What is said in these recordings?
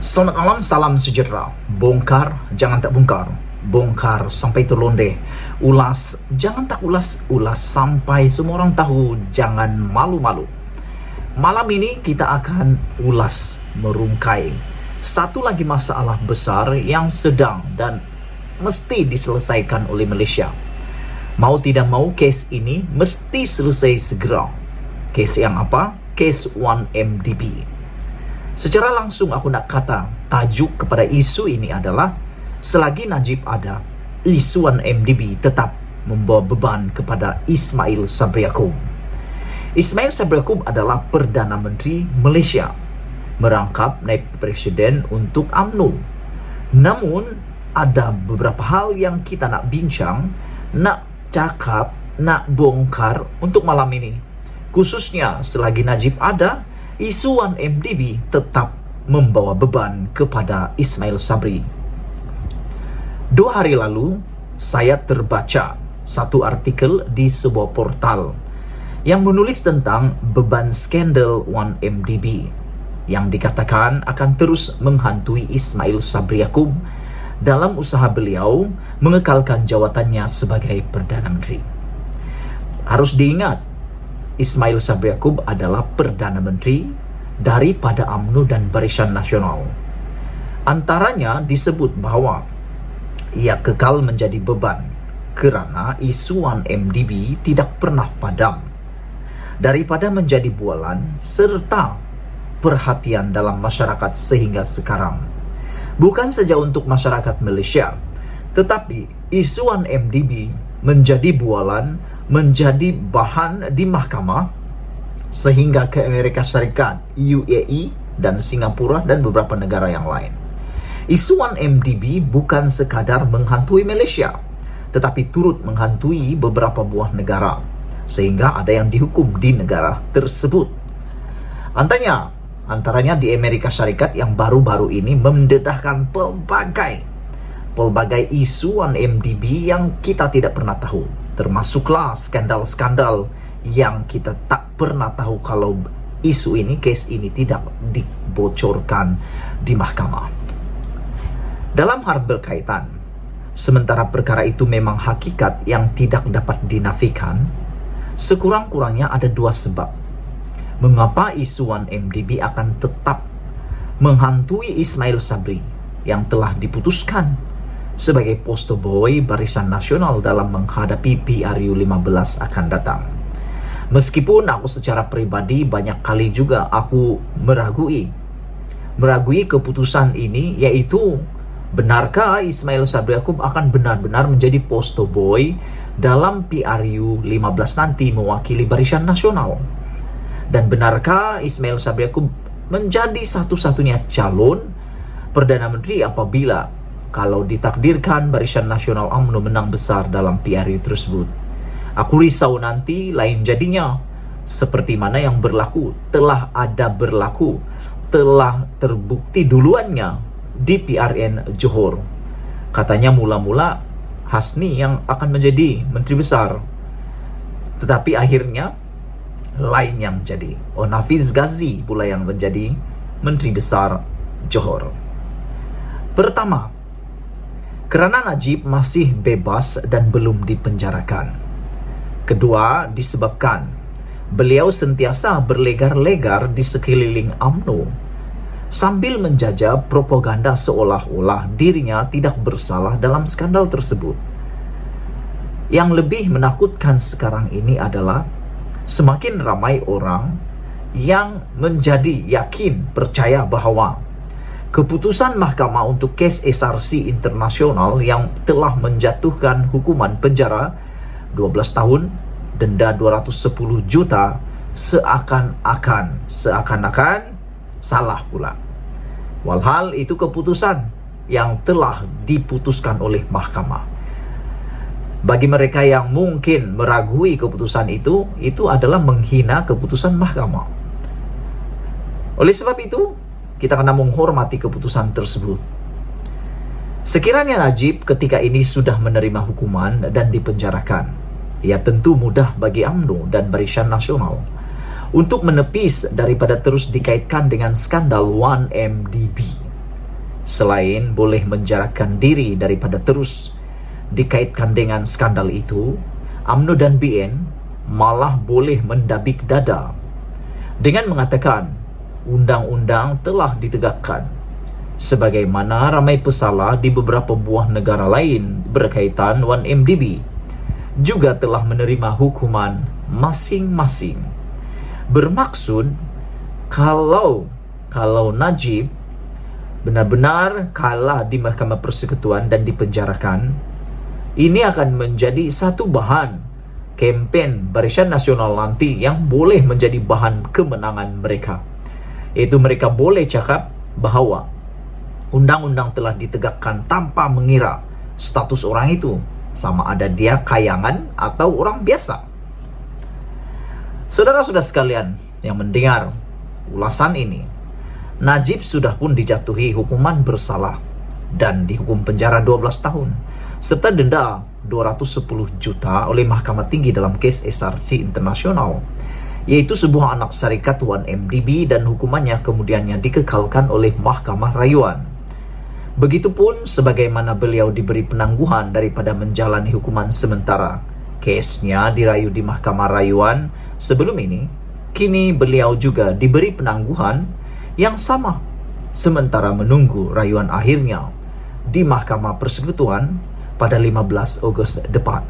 Selamat malam, salam sejahtera. Bongkar, jangan tak bongkar. Bongkar sampai terlondeh. Ulas, jangan tak ulas. Ulas sampai semua orang tahu. Jangan malu-malu. Malam ini kita akan ulas, merungkai satu lagi masalah besar yang sedang dan mesti diselesaikan oleh Malaysia. Mau tidak mau, kes ini mesti selesai segera. Kes yang apa? Kes 1MDB. Secara langsung aku nak kata, tajuk kepada isu ini adalah selagi Najib ada, isu 1MDB tetap membawa beban kepada Ismail Sabri Yaakob. Ismail Sabri Yaakob adalah Perdana Menteri Malaysia, merangkap naib presiden untuk UMNO. Namun ada beberapa hal yang kita nak bincang, nak cakap, nak bongkar untuk malam ini. Khususnya selagi Najib ada, isu 1MDB tetap membawa beban kepada Ismail Sabri. 2 hari lalu, saya terbaca satu artikel di sebuah portal yang menulis tentang beban skandal 1MDB yang dikatakan akan terus menghantui Ismail Sabri Yaakob dalam usaha beliau mengekalkan jawatannya sebagai Perdana Menteri. Harus diingat, Ismail Sabri Yaakob adalah Perdana Menteri daripada UMNO dan Barisan Nasional. Antaranya disebut bahawa ia kekal menjadi beban kerana isu 1MDB tidak pernah padam daripada menjadi bualan serta perhatian dalam masyarakat sehingga sekarang. Bukan saja untuk masyarakat Malaysia, tetapi isu 1MDB menjadi bualan, menjadi bahan di mahkamah sehingga ke Amerika Syarikat, UAE dan Singapura dan beberapa negara yang lain. Isu 1MDB bukan sekadar menghantui Malaysia, tetapi turut menghantui beberapa buah negara sehingga ada yang dihukum di negara tersebut. Antaranya di Amerika Syarikat yang baru-baru ini mendedahkan pelbagai isu 1MDB yang kita tidak pernah tahu. Termasuklah skandal-skandal yang kita tak pernah tahu kalau isu ini, kes ini tidak dibocorkan di mahkamah. Dalam hal berkaitan, sementara perkara itu memang hakikat yang tidak dapat dinafikan, sekurang-kurangnya ada 2 sebab mengapa isu 1MDB akan tetap menghantui Ismail Sabri yang telah diputuskan sebagai poster boy Barisan Nasional dalam menghadapi PRU 15 akan datang. Meskipun aku secara pribadi banyak kali juga aku meragui keputusan ini, yaitu benarkah Ismail Sabri Yaakob akan benar-benar menjadi poster boy dalam PRU 15 nanti mewakili Barisan Nasional? Dan benarkah Ismail Sabri Yaakob menjadi satu-satunya calon Perdana Menteri apabila kalau ditakdirkan Barisan Nasional UMNO menang besar dalam PRU tersebut? Aku risau nanti lain jadinya. Seperti mana yang telah terbukti duluannya di PRN Johor. Katanya mula-mula Hasni yang akan menjadi Menteri Besar, tetapi akhirnya lain yang jadi. Nafiz Ghazi pula yang menjadi Menteri Besar Johor. Pertama, kerana Najib masih bebas dan belum dipenjarakan. Kedua, disebabkan beliau sentiasa berlegar-legar di sekeliling UMNO sambil menjajah propaganda seolah-olah dirinya tidak bersalah dalam skandal tersebut. Yang lebih menakutkan sekarang ini adalah semakin ramai orang yang menjadi yakin percaya bahawa keputusan mahkamah untuk kes SRC internasional yang telah menjatuhkan hukuman penjara 12 tahun, denda 210 juta seakan-akan salah pula. Walhal itu keputusan yang telah diputuskan oleh mahkamah. Bagi mereka yang mungkin meragui keputusan itu adalah menghina keputusan mahkamah. Oleh sebab itu, kita kena menghormati keputusan tersebut. Sekiranya Najib ketika ini sudah menerima hukuman dan dipenjarakan, ya tentu mudah bagi UMNO dan Barisan Nasional untuk menepis daripada terus dikaitkan dengan skandal 1MDB. Selain boleh menjarakkan diri daripada terus dikaitkan dengan skandal itu, UMNO dan BN malah boleh mendabik dada dengan mengatakan undang-undang telah ditegakkan, sebagaimana ramai pesalah di beberapa buah negara lain berkaitan 1MDB juga telah menerima hukuman masing-masing. Bermaksud kalau Najib benar-benar kalah di Mahkamah Persekutuan dan dipenjarakan, ini akan menjadi satu bahan kempen Barisan Nasional nanti yang boleh menjadi bahan kemenangan mereka. Yaitu mereka boleh cakap bahawa undang-undang telah ditegakkan tanpa mengira status orang itu sama ada dia kayangan atau orang biasa. Saudara-saudara sekalian yang mendengar ulasan ini, Najib sudah pun dijatuhi hukuman bersalah dan dihukum penjara 12 tahun serta denda 210 juta oleh Mahkamah Tinggi dalam kes SRC Internasional, yaitu sebuah anak syarikat 1MDB, dan hukumannya kemudiannya dikekalkan oleh Mahkamah Rayuan. Begitupun sebagaimana beliau diberi penangguhan daripada menjalani hukuman sementara. Kesnya dirayu di Mahkamah Rayuan sebelum ini, kini beliau juga diberi penangguhan yang sama sementara menunggu rayuan akhirnya di Mahkamah Persekutuan pada 15 Ogos depan.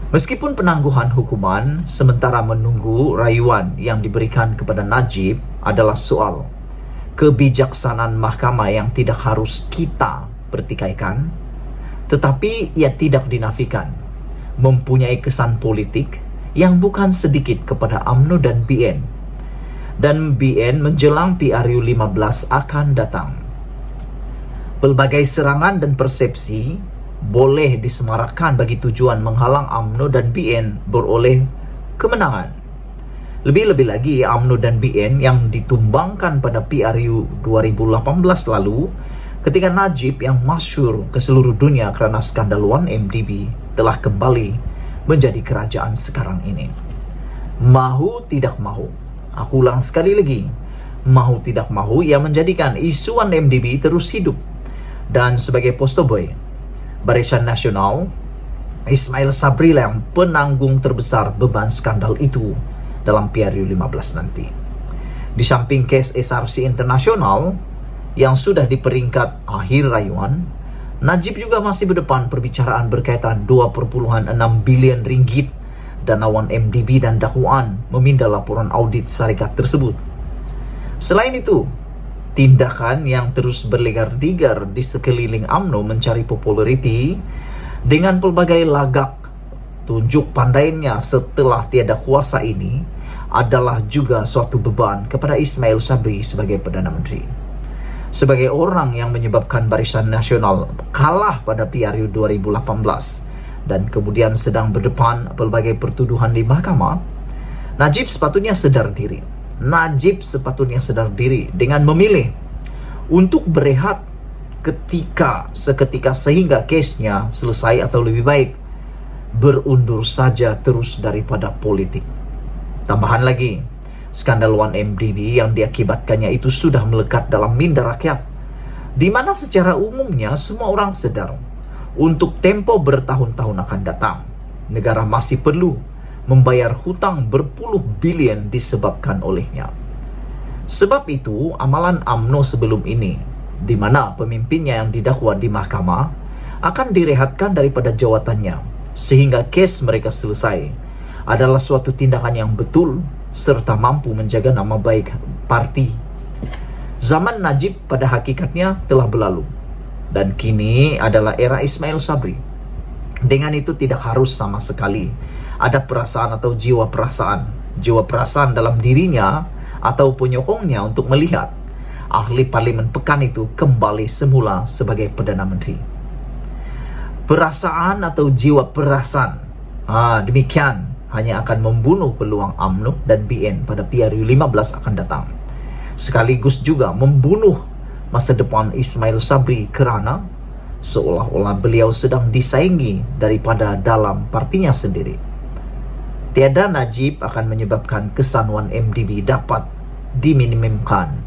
Meskipun penangguhan hukuman sementara menunggu rayuan yang diberikan kepada Najib adalah soal kebijaksanaan mahkamah yang tidak harus kita pertikaikan, tetapi ia tidak dinafikan mempunyai kesan politik yang bukan sedikit kepada UMNO dan BN. Dan BN menjelang PRU 15 akan datang. Pelbagai serangan dan persepsi boleh disemarakkan bagi tujuan menghalang UMNO dan BN beroleh kemenangan. Lebih-lebih lagi UMNO dan BN yang ditumbangkan pada PRU 2018 lalu ketika Najib yang masyhur ke seluruh dunia kerana skandal 1MDB telah kembali menjadi kerajaan sekarang ini. Mahu tidak mahu, aku ulang sekali lagi, mahu tidak mahu ia menjadikan isu 1MDB terus hidup. Dan sebagai poster boy Barisan Nasional, Ismail Sabri yang penanggung terbesar beban skandal itu dalam PRU 15 nanti. Di samping kes SRC Internasional yang sudah di peringkat akhir rayuan, Najib juga masih berdepan perbicaraan berkaitan 2,6 bilion ringgit dana 1MDB dan dakwaan meminda laporan audit syarikat tersebut. Selain itu, tindakan yang terus berlegar-ligar di sekeliling UMNO mencari populariti dengan pelbagai lagak tunjuk pandainya setelah tiada kuasa ini adalah juga suatu beban kepada Ismail Sabri sebagai Perdana Menteri. Sebagai orang yang menyebabkan Barisan Nasional kalah pada PRU 2018 dan kemudian sedang berdepan pelbagai pertuduhan di mahkamah, Najib sepatutnya sedar diri. Najib sepatutnya sedar diri dengan memilih untuk berehat seketika sehingga kesnya selesai, atau lebih baik berundur saja terus daripada politik. Tambahan lagi, skandal 1MDB yang diakibatkannya itu sudah melekat dalam minda rakyat, di mana secara umumnya semua orang sedar untuk tempo bertahun-tahun akan datang, negara masih perlu membayar hutang berpuluh bilion disebabkan olehnya. Sebab itu, amalan UMNO sebelum ini, di mana pemimpinnya yang didakwa di mahkamah akan direhatkan daripada jawatannya sehingga kes mereka selesai, adalah suatu tindakan yang betul serta mampu menjaga nama baik parti. Zaman Najib pada hakikatnya telah berlalu dan kini adalah era Ismail Sabri. Dengan itu tidak harus sama sekali ada perasaan atau jiwa perasaan dalam dirinya atau penyokongnya untuk melihat ahli parlimen pekan itu kembali semula sebagai Perdana Menteri. Perasaan atau jiwa perasaan demikian hanya akan membunuh peluang UMNO dan BN pada PRU 15 akan datang, sekaligus juga membunuh masa depan Ismail Sabri kerana seolah-olah beliau sedang disaingi daripada dalam partinya sendiri. Tiada Najib akan menyebabkan kesan 1MDB dapat diminimumkan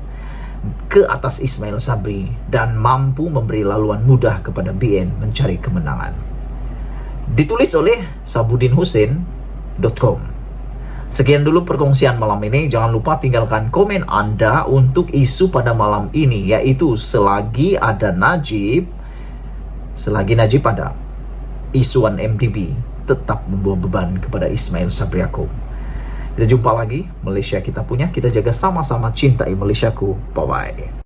ke atas Ismail Sabri dan mampu memberi laluan mudah kepada BN mencari kemenangan. Ditulis oleh sabudinhusein.com. Sekian dulu perkongsian malam ini. Jangan lupa tinggalkan komen Anda untuk isu pada malam ini, yaitu selagi Najib ada, isuan MDB tetap membawa beban kepada Ismail Sabri Yaakob. Kita jumpa lagi. Malaysia kita punya, kita jaga sama-sama, cintai Malaysiaku. Bye-bye.